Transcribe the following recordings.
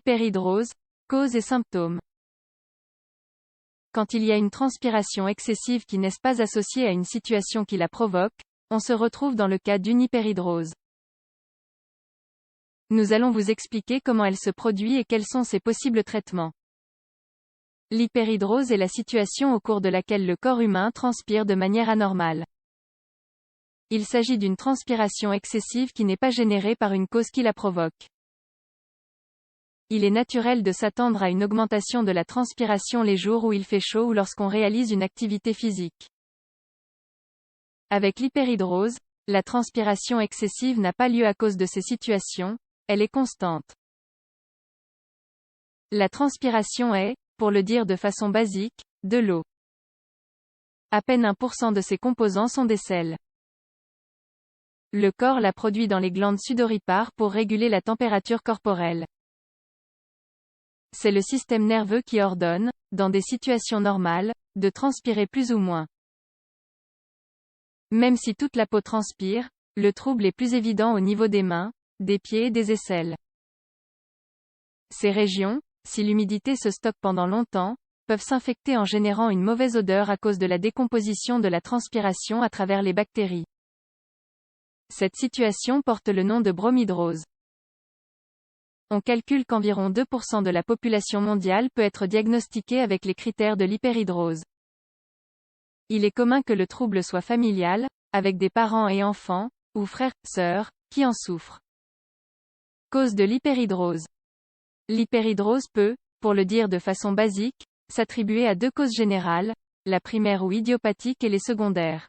L'hyperhidrose, cause et symptômes. Quand il y a une transpiration excessive qui n'est pas associée à une situation qui la provoque, on se retrouve dans le cas d'une hyperhidrose. Nous allons vous expliquer comment elle se produit et quels sont ses possibles traitements. L'hyperhidrose est la situation au cours de laquelle le corps humain transpire de manière anormale. Il s'agit d'une transpiration excessive qui n'est pas générée par une cause qui la provoque. Il est naturel de s'attendre à une augmentation de la transpiration les jours où il fait chaud ou lorsqu'on réalise une activité physique. Avec l'hyperhidrose, la transpiration excessive n'a pas lieu à cause de ces situations, elle est constante. La transpiration est, pour le dire de façon basique, de l'eau. À peine 1% de ses composants sont des sels. Le corps la produit dans les glandes sudoripares pour réguler la température corporelle. C'est le système nerveux qui ordonne, dans des situations normales, de transpirer plus ou moins. Même si toute la peau transpire, le trouble est plus évident au niveau des mains, des pieds et des aisselles. Ces régions, si l'humidité se stocke pendant longtemps, peuvent s'infecter en générant une mauvaise odeur à cause de la décomposition de la transpiration à travers les bactéries. Cette situation porte le nom de bromhydrose. On calcule qu'environ 2% de la population mondiale peut être diagnostiquée avec les critères de l'hyperhidrose. Il est commun que le trouble soit familial, avec des parents et enfants, ou frères, sœurs, qui en souffrent. Cause de l'hyperhidrose. L'hyperhidrose peut, pour le dire de façon basique, s'attribuer à deux causes générales, la primaire ou idiopathique et les secondaires.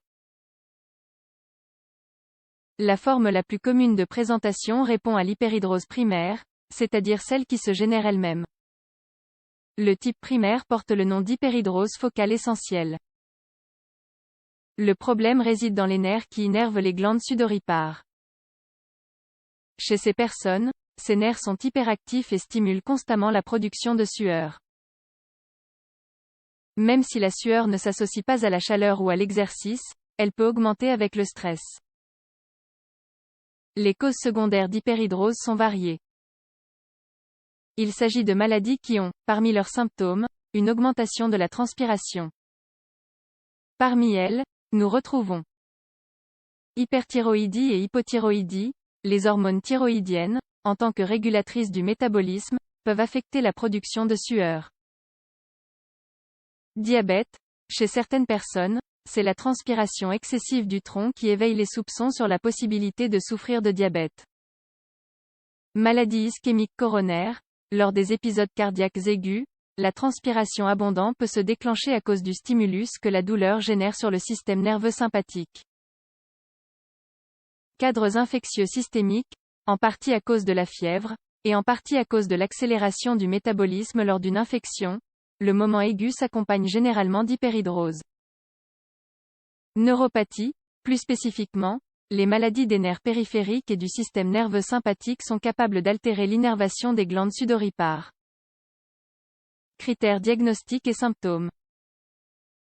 La forme la plus commune de présentation répond à l'hyperhidrose primaire, c'est-à-dire celle qui se génère elle-même. Le type primaire porte le nom d'hyperhidrose focale essentielle. Le problème réside dans les nerfs qui innervent les glandes sudoripares. Chez ces personnes, ces nerfs sont hyperactifs et stimulent constamment la production de sueur. Même si la sueur ne s'associe pas à la chaleur ou à l'exercice, elle peut augmenter avec le stress. Les causes secondaires d'hyperhidrose sont variées. Il s'agit de maladies qui ont, parmi leurs symptômes, une augmentation de la transpiration. Parmi elles, nous retrouvons hyperthyroïdie et hypothyroïdie. Les hormones thyroïdiennes, en tant que régulatrices du métabolisme, peuvent affecter la production de sueur. Diabète. Chez certaines personnes, c'est la transpiration excessive du tronc qui éveille les soupçons sur la possibilité de souffrir de diabète. Maladie ischémique coronaire. Lors des épisodes cardiaques aigus, la transpiration abondante peut se déclencher à cause du stimulus que la douleur génère sur le système nerveux sympathique. Cadres infectieux systémiques, en partie à cause de la fièvre, et en partie à cause de l'accélération du métabolisme lors d'une infection, le moment aigu s'accompagne généralement d'hyperhidrose. Neuropathie, plus spécifiquement, les maladies des nerfs périphériques et du système nerveux sympathique sont capables d'altérer l'innervation des glandes sudoripares. Critères diagnostiques et symptômes.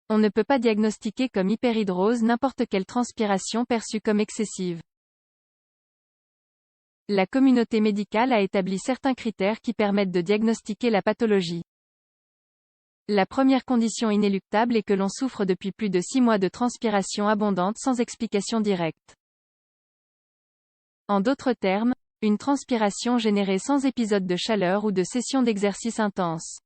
On ne peut pas diagnostiquer comme hyperhidrose n'importe quelle transpiration perçue comme excessive. La communauté médicale a établi certains critères qui permettent de diagnostiquer la pathologie. La première condition inéluctable est que l'on souffre depuis plus de 6 mois de transpiration abondante sans explication directe. En d'autres termes, une transpiration générée sans épisode de chaleur ou de session d'exercice intense.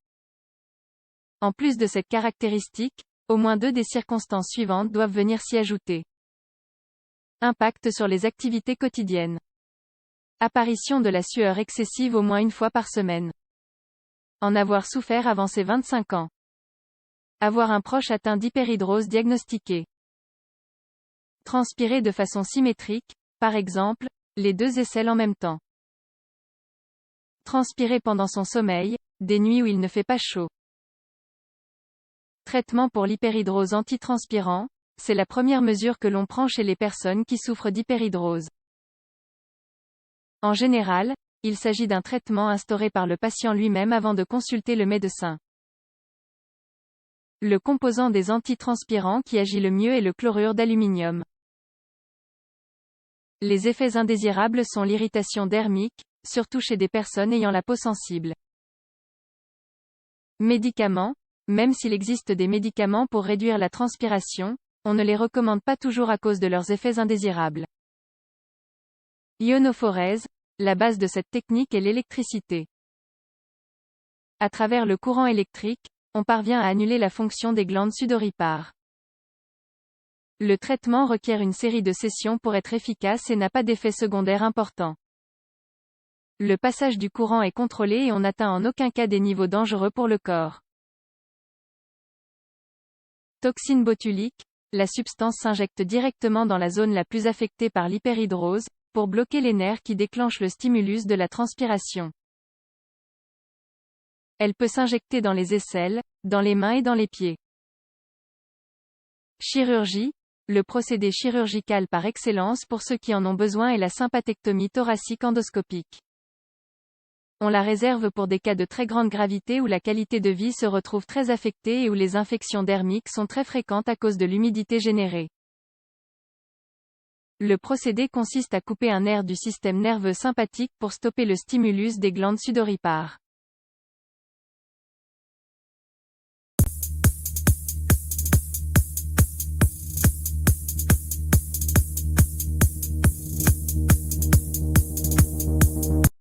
En plus de cette caractéristique, au moins 2 des circonstances suivantes doivent venir s'y ajouter. Impact sur les activités quotidiennes. Apparition de la sueur excessive au moins une fois par semaine. En avoir souffert avant ses 25 ans. Avoir un proche atteint d'hyperhidrose diagnostiqué. Transpirer de façon symétrique, par exemple, les 2 aisselles en même temps. Transpirer pendant son sommeil, des nuits où il ne fait pas chaud. Traitement pour l'hyperhidrose antitranspirant, c'est la première mesure que l'on prend chez les personnes qui souffrent d'hyperhidrose. En général, il s'agit d'un traitement instauré par le patient lui-même avant de consulter le médecin. Le composant des antitranspirants qui agit le mieux est le chlorure d'aluminium. Les effets indésirables sont l'irritation dermique, surtout chez des personnes ayant la peau sensible. Médicaments. Même s'il existe des médicaments pour réduire la transpiration, on ne les recommande pas toujours à cause de leurs effets indésirables. Ionophorèse. La base de cette technique est l'électricité. À travers le courant électrique, on parvient à annuler la fonction des glandes sudoripares. Le traitement requiert une série de sessions pour être efficace et n'a pas d'effet secondaire important. Le passage du courant est contrôlé et on n'atteint en aucun cas des niveaux dangereux pour le corps. Toxine botulique. La substance s'injecte directement dans la zone la plus affectée par l'hyperhidrose, pour bloquer les nerfs qui déclenchent le stimulus de la transpiration. Elle peut s'injecter dans les aisselles, dans les mains et dans les pieds. Chirurgie. Le procédé chirurgical par excellence pour ceux qui en ont besoin est la sympathectomie thoracique endoscopique. On la réserve pour des cas de très grande gravité où la qualité de vie se retrouve très affectée et où les infections dermiques sont très fréquentes à cause de l'humidité générée. Le procédé consiste à couper un nerf du système nerveux sympathique pour stopper le stimulus des glandes sudoripares.